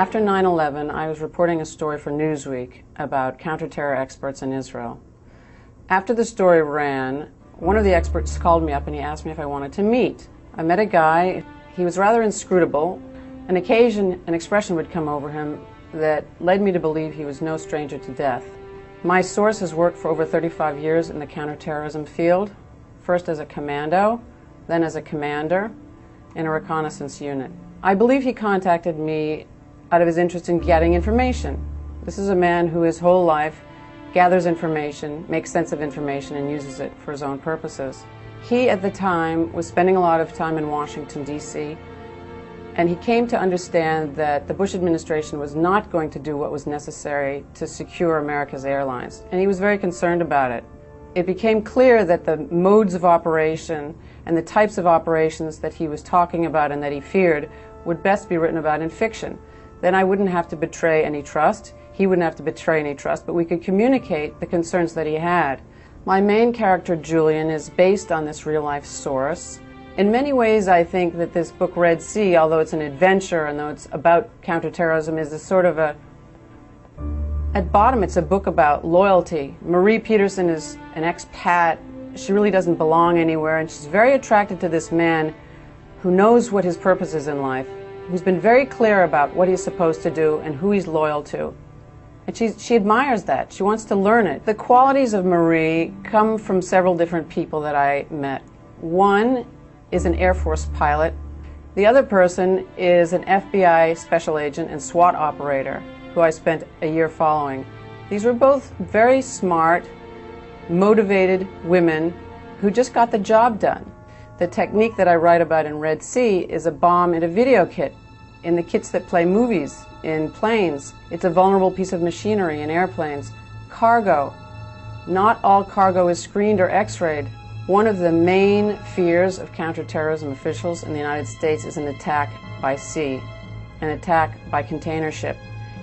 After 9/11, I was reporting a story for Newsweek about counter-terror experts in Israel. After the story ran, one of the experts called me up and he asked me if I wanted to meet. I met a guy. He was rather inscrutable. An expression would come over him that led me to believe he was no stranger to death. My source has worked for over 35 years in the counterterrorism field, first as a commando, then as a commander in a reconnaissance unit. I believe he contacted me out of his interest in getting information. This is a man who his whole life gathers information, makes sense of information, and uses it for his own purposes. He, at the time, was spending a lot of time in Washington, D.C., and he came to understand that the Bush administration was not going to do what was necessary to secure America's airlines, and he was very concerned about it. It became clear that the modes of operation and the types of operations that he was talking about and that he feared would best be written about in fiction. Then I wouldn't have to betray any trust, he wouldn't have to betray any trust, but we could communicate the concerns that he had. My main character, Julian, is based on this real-life source. In many ways, I think that this book, Red Sea, although it's an adventure and though it's about counterterrorism, is a sort of at bottom, it's a book about loyalty. Marie Peterson is an expat. She really doesn't belong anywhere, and she's very attracted to this man who knows what his purpose is in life, who's been very clear about what he's supposed to do and who he's loyal to. And she admires that. She wants to learn it. The qualities of Marie come from several different people that I met. One is an Air Force pilot. The other person is an FBI special agent and SWAT operator who I spent a year following. These were both very smart, motivated women who just got the job done. The technique that I write about in Red Sea is a bomb in a video kit, in the kits that play movies, in planes. It's a vulnerable piece of machinery in airplanes. Cargo. Not all cargo is screened or x-rayed. One of the main fears of counterterrorism officials in the United States is an attack by sea, an attack by container ship.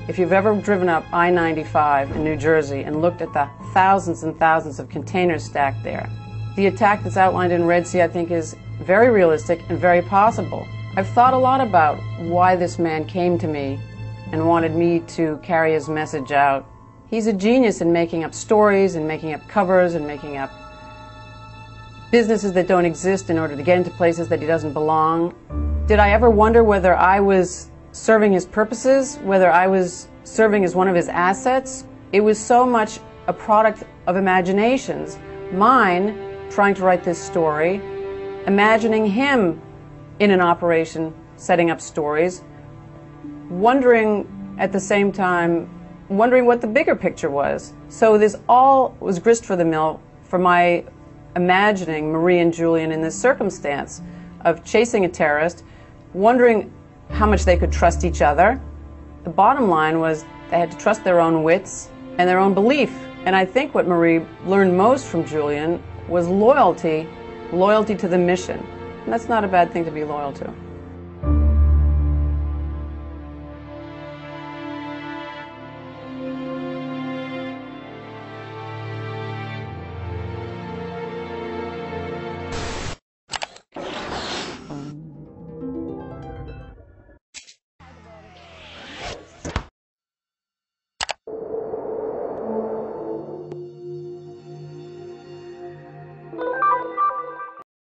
If you've ever driven up I-95 in New Jersey and looked at the thousands and thousands of containers stacked there, the attack that's outlined in Red Sea, I think, is very realistic and very possible. I've thought a lot about why this man came to me and wanted me to carry his message out. He's a genius in making up stories and making up covers and making up businesses that don't exist in order to get into places that he doesn't belong. Did I ever wonder whether I was serving his purposes, whether I was serving as one of his assets? It was so much a product of imaginations. Mine, trying to write this story, imagining him in an operation, setting up stories, wondering at the same time, wondering what the bigger picture was. So this all was grist for the mill for my imagining Marie and Julian in this circumstance of chasing a terrorist, wondering how much they could trust each other. The bottom line was they had to trust their own wits and their own belief. And I think what Marie learned most from Julian was loyalty to the mission. And that's not a bad thing to be loyal to.